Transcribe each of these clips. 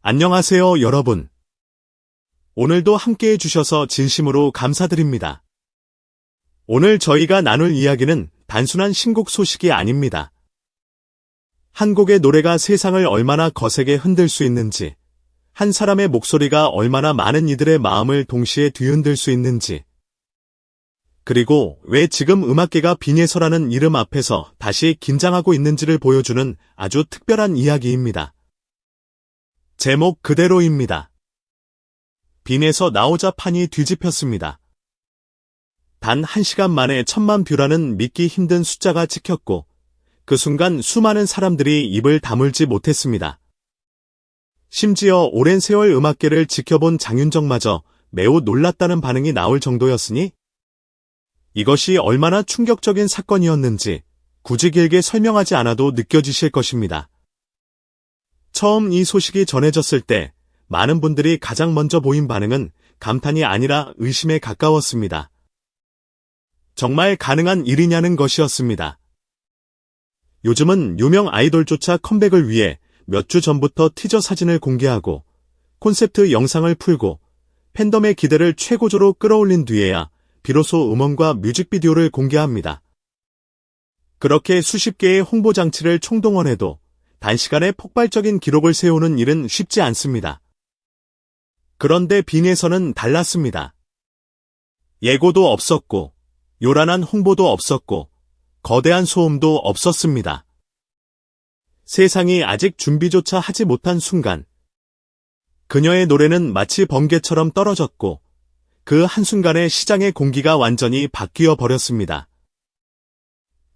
안녕하세요, 여러분. 오늘도 함께 해주셔서 진심으로 감사드립니다. 오늘 저희가 나눌 이야기는 단순한 신곡 소식이 아닙니다. 한 곡의 노래가 세상을 얼마나 거세게 흔들 수 있는지, 한 사람의 목소리가 얼마나 많은 이들의 마음을 동시에 뒤흔들 수 있는지, 그리고 왜 지금 음악계가 빈예서라는 이름 앞에서 다시 긴장하고 있는지를 보여주는 아주 특별한 이야기입니다. 제목 그대로입니다. 빈에서 나오자 판이 뒤집혔습니다. 단 1시간 만에 1000만 뷰라는 믿기 힘든 숫자가 찍혔고 그 순간 수많은 사람들이 입을 다물지 못했습니다. 심지어 오랜 세월 음악계를 지켜본 장윤정마저 매우 놀랐다는 반응이 나올 정도였으니 이것이 얼마나 충격적인 사건이었는지 굳이 길게 설명하지 않아도 느껴지실 것입니다. 처음 이 소식이 전해졌을 때 많은 분들이 가장 먼저 보인 반응은 감탄이 아니라 의심에 가까웠습니다. 정말 가능한 일이냐는 것이었습니다. 요즘은 유명 아이돌조차 컴백을 위해 몇 주 전부터 티저 사진을 공개하고 콘셉트 영상을 풀고 팬덤의 기대를 최고조로 끌어올린 뒤에야 비로소 음원과 뮤직비디오를 공개합니다. 그렇게 수십 개의 홍보 장치를 총동원해도 단시간에 폭발적인 기록을 세우는 일은 쉽지 않습니다. 그런데 빈에서는 달랐습니다. 예고도 없었고, 요란한 홍보도 없었고, 거대한 소음도 없었습니다. 세상이 아직 준비조차 하지 못한 순간, 그녀의 노래는 마치 번개처럼 떨어졌고, 그 한순간에 시장의 공기가 완전히 바뀌어 버렸습니다.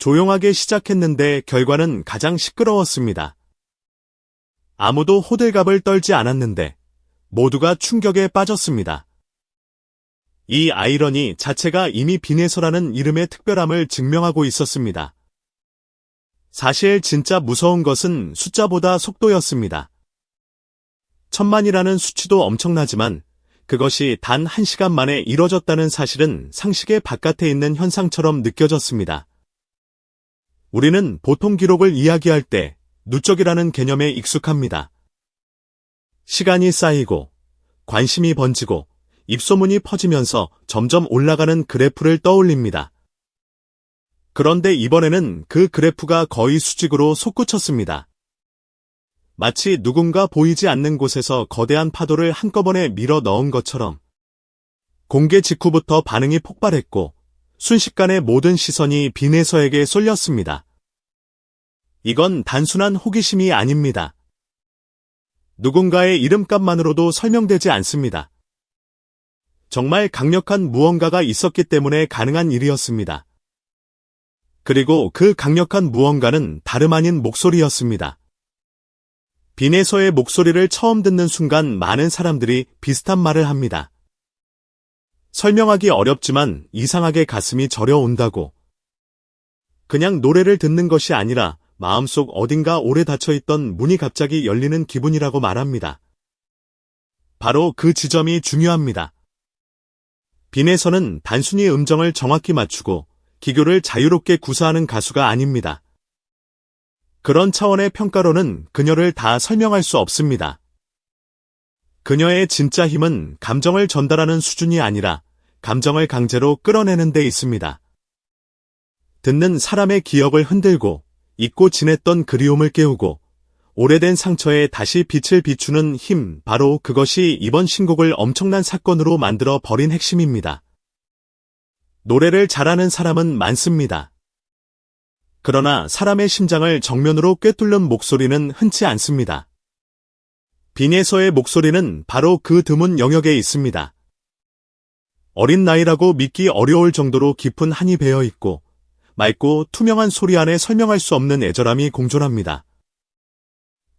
조용하게 시작했는데 결과는 가장 시끄러웠습니다. 아무도 호들갑을 떨지 않았는데 모두가 충격에 빠졌습니다. 이 아이러니 자체가 이미 빈에서라는 이름의 특별함을 증명하고 있었습니다. 사실 진짜 무서운 것은 숫자보다 속도였습니다. 1000만이라는 수치도 엄청나지만 그것이 단 1시간 만에 이뤄졌다는 사실은 상식의 바깥에 있는 현상처럼 느껴졌습니다. 우리는 보통 기록을 이야기할 때 누적이라는 개념에 익숙합니다. 시간이 쌓이고 관심이 번지고 입소문이 퍼지면서 점점 올라가는 그래프를 떠올립니다. 그런데 이번에는 그 그래프가 거의 수직으로 솟구쳤습니다. 마치 누군가 보이지 않는 곳에서 거대한 파도를 한꺼번에 밀어 넣은 것처럼 공개 직후부터 반응이 폭발했고 순식간에 모든 시선이 빈에서에게 쏠렸습니다. 이건 단순한 호기심이 아닙니다. 누군가의 이름값만으로도 설명되지 않습니다. 정말 강력한 무언가가 있었기 때문에 가능한 일이었습니다. 그리고 그 강력한 무언가는 다름 아닌 목소리였습니다. 빈에서의 목소리를 처음 듣는 순간 많은 사람들이 비슷한 말을 합니다. 설명하기 어렵지만 이상하게 가슴이 저려온다고. 그냥 노래를 듣는 것이 아니라 마음속 어딘가 오래 닫혀있던 문이 갑자기 열리는 기분이라고 말합니다. 바로 그 지점이 중요합니다. 빈에서는 단순히 음정을 정확히 맞추고 기교를 자유롭게 구사하는 가수가 아닙니다. 그런 차원의 평가로는 그녀를 다 설명할 수 없습니다. 그녀의 진짜 힘은 감정을 전달하는 수준이 아니라 감정을 강제로 끌어내는 데 있습니다. 듣는 사람의 기억을 흔들고 잊고 지냈던 그리움을 깨우고 오래된 상처에 다시 빛을 비추는 힘, 바로 그것이 이번 신곡을 엄청난 사건으로 만들어 버린 핵심입니다. 노래를 잘하는 사람은 많습니다. 그러나 사람의 심장을 정면으로 꿰뚫는 목소리는 흔치 않습니다. 빈에서의 목소리는 바로 그 드문 영역에 있습니다. 어린 나이라고 믿기 어려울 정도로 깊은 한이 배어 있고 맑고 투명한 소리 안에 설명할 수 없는 애절함이 공존합니다.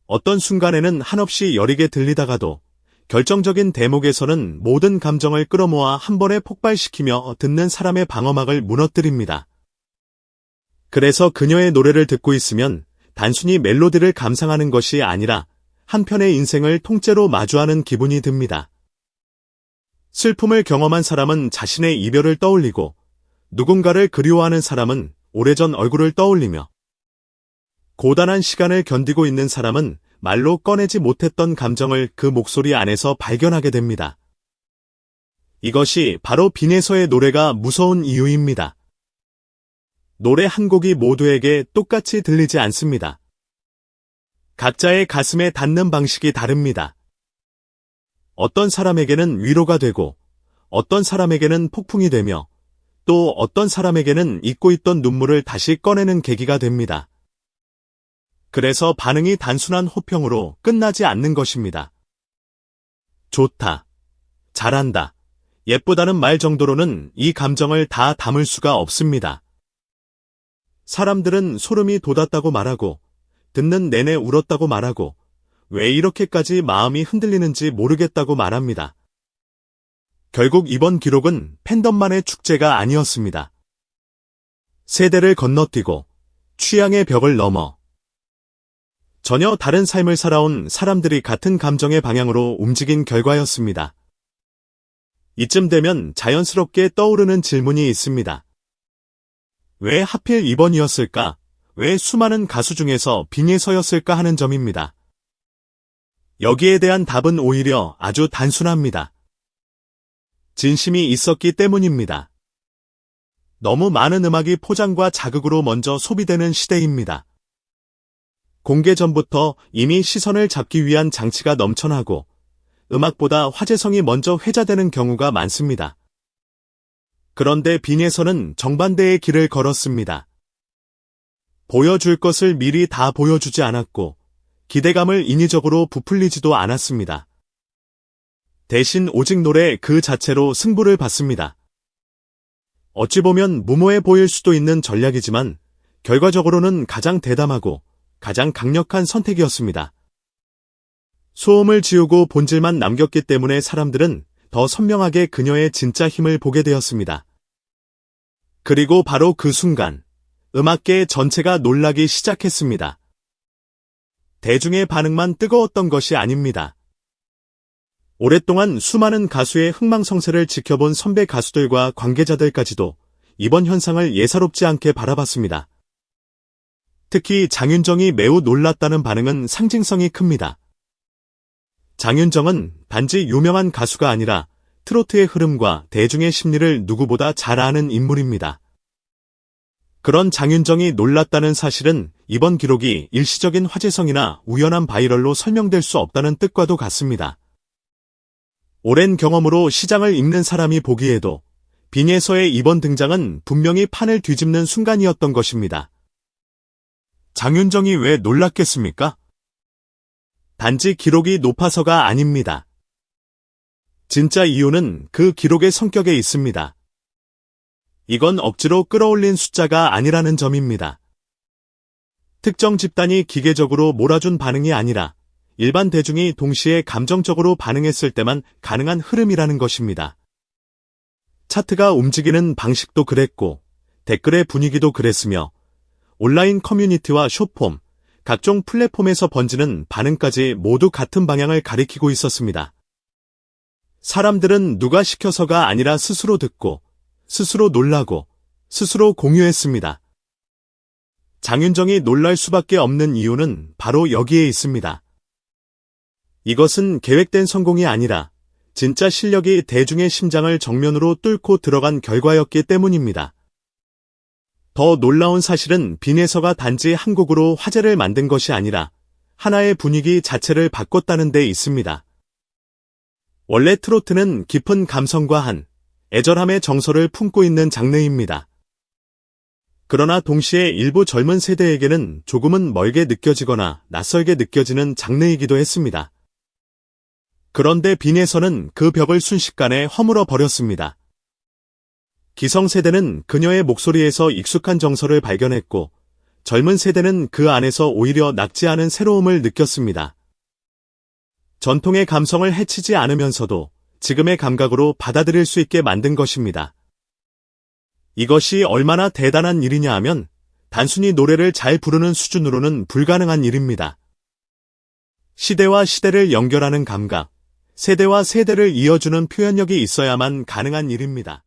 어떤 순간에는 한없이 여리게 들리다가도 결정적인 대목에서는 모든 감정을 끌어모아 한 번에 폭발시키며 듣는 사람의 방어막을 무너뜨립니다. 그래서 그녀의 노래를 듣고 있으면 단순히 멜로디를 감상하는 것이 아니라 한편의 인생을 통째로 마주하는 기분이 듭니다. 슬픔을 경험한 사람은 자신의 이별을 떠올리고 누군가를 그리워하는 사람은 오래전 얼굴을 떠올리며 고단한 시간을 견디고 있는 사람은 말로 꺼내지 못했던 감정을 그 목소리 안에서 발견하게 됩니다. 이것이 바로 빈에서의 노래가 무서운 이유입니다. 노래 한 곡이 모두에게 똑같이 들리지 않습니다. 각자의 가슴에 닿는 방식이 다릅니다. 어떤 사람에게는 위로가 되고, 어떤 사람에게는 폭풍이 되며, 또 어떤 사람에게는 잊고 있던 눈물을 다시 꺼내는 계기가 됩니다. 그래서 반응이 단순한 호평으로 끝나지 않는 것입니다. 좋다, 잘한다, 예쁘다는 말 정도로는 이 감정을 다 담을 수가 없습니다. 사람들은 소름이 돋았다고 말하고, 듣는 내내 울었다고 말하고, 왜 이렇게까지 마음이 흔들리는지 모르겠다고 말합니다. 결국 이번 기록은 팬덤만의 축제가 아니었습니다. 세대를 건너뛰고 취향의 벽을 넘어 전혀 다른 삶을 살아온 사람들이 같은 감정의 방향으로 움직인 결과였습니다. 이쯤 되면 자연스럽게 떠오르는 질문이 있습니다. 왜 하필 이번이었을까? 왜 수많은 가수 중에서 빈에서였을까 하는 점입니다. 여기에 대한 답은 오히려 아주 단순합니다. 진심이 있었기 때문입니다. 너무 많은 음악이 포장과 자극으로 먼저 소비되는 시대입니다. 공개 전부터 이미 시선을 잡기 위한 장치가 넘쳐나고 음악보다 화제성이 먼저 회자되는 경우가 많습니다. 그런데 빈에서는 정반대의 길을 걸었습니다. 보여줄 것을 미리 다 보여주지 않았고 기대감을 인위적으로 부풀리지도 않았습니다. 대신 오직 노래 그 자체로 승부를 봤습니다. 어찌 보면 무모해 보일 수도 있는 전략이지만 결과적으로는 가장 대담하고 가장 강력한 선택이었습니다. 소음을 지우고 본질만 남겼기 때문에 사람들은 더 선명하게 그녀의 진짜 힘을 보게 되었습니다. 그리고 바로 그 순간 음악계 전체가 놀라기 시작했습니다. 대중의 반응만 뜨거웠던 것이 아닙니다. 오랫동안 수많은 가수의 흥망성쇠를 지켜본 선배 가수들과 관계자들까지도 이번 현상을 예사롭지 않게 바라봤습니다. 특히 장윤정이 매우 놀랐다는 반응은 상징성이 큽니다. 장윤정은 단지 유명한 가수가 아니라 트로트의 흐름과 대중의 심리를 누구보다 잘 아는 인물입니다. 그런 장윤정이 놀랐다는 사실은 이번 기록이 일시적인 화제성이나 우연한 바이럴로 설명될 수 없다는 뜻과도 같습니다. 오랜 경험으로 시장을 읽는 사람이 보기에도 빈에서의 이번 등장은 분명히 판을 뒤집는 순간이었던 것입니다. 장윤정이 왜 놀랐겠습니까? 단지 기록이 높아서가 아닙니다. 진짜 이유는 그 기록의 성격에 있습니다. 이건 억지로 끌어올린 숫자가 아니라는 점입니다. 특정 집단이 기계적으로 몰아준 반응이 아니라 일반 대중이 동시에 감정적으로 반응했을 때만 가능한 흐름이라는 것입니다. 차트가 움직이는 방식도 그랬고 댓글의 분위기도 그랬으며 온라인 커뮤니티와 숏폼, 각종 플랫폼에서 번지는 반응까지 모두 같은 방향을 가리키고 있었습니다. 사람들은 누가 시켜서가 아니라 스스로 듣고 스스로 놀라고 스스로 공유했습니다. 장윤정이 놀랄 수밖에 없는 이유는 바로 여기에 있습니다. 이것은 계획된 성공이 아니라 진짜 실력이 대중의 심장을 정면으로 뚫고 들어간 결과였기 때문입니다. 더 놀라운 사실은 빈에서가 단지 한 곡으로 화제를 만든 것이 아니라 하나의 분위기 자체를 바꿨다는 데 있습니다. 원래 트로트는 깊은 감성과 한 애절함의 정서를 품고 있는 장르입니다. 그러나 동시에 일부 젊은 세대에게는 조금은 멀게 느껴지거나 낯설게 느껴지는 장르이기도 했습니다. 그런데 빈에서는 그 벽을 순식간에 허물어 버렸습니다. 기성세대는 그녀의 목소리에서 익숙한 정서를 발견했고 젊은 세대는 그 안에서 오히려 낯지 않은 새로움을 느꼈습니다. 전통의 감성을 해치지 않으면서도 지금의 감각으로 받아들일 수 있게 만든 것입니다. 이것이 얼마나 대단한 일이냐 하면 단순히 노래를 잘 부르는 수준으로는 불가능한 일입니다. 시대와 시대를 연결하는 감각, 세대와 세대를 이어주는 표현력이 있어야만 가능한 일입니다.